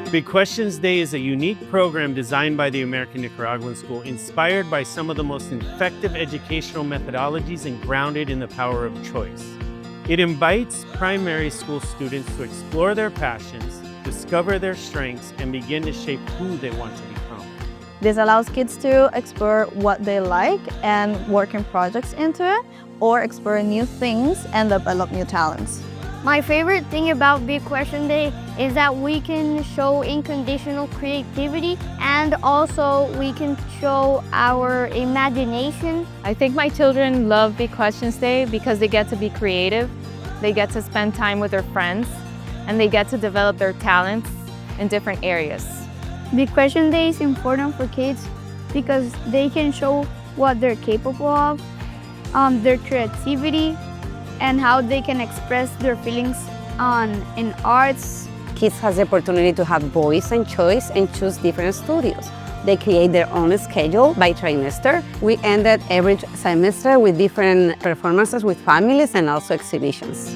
Big Questions Day is a unique program designed by the American Nicaraguan School, inspired by some of the most effective educational methodologies and grounded in the power of choice. It invites primary school students to explore their passions, discover their strengths, and begin to shape who they want to become. This allows kids to explore what they like and work in projects into it, or explore new things and develop new talents. My favorite thing about Big Question Day is that we can show unconditional creativity, and also we can show our imagination. I think my children love Big Questions Day because they get to be creative, they get to spend time with their friends, and they get to develop their talents in different areas. Big Question Day is important for kids because they can show what they're capable of, their creativity, and how they can express their feelings in arts. Kids have the opportunity to have voice and choice and choose different studios. They create their own schedule by trimester. We ended every semester with different performances with families and also exhibitions.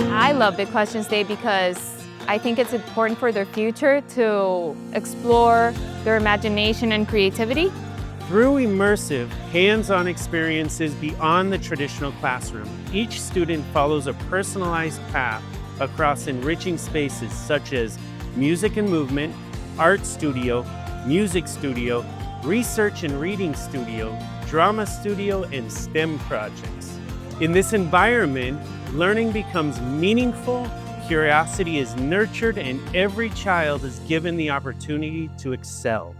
I love Big Questions Day because I think it's important for their future to explore their imagination and creativity. Through immersive, hands-on experiences beyond the traditional classroom, each student follows a personalized path across enriching spaces such as music and movement, art studio, music studio, research and reading studio, drama studio, and STEM projects. In this environment, learning becomes meaningful, curiosity is nurtured, and every child is given the opportunity to excel.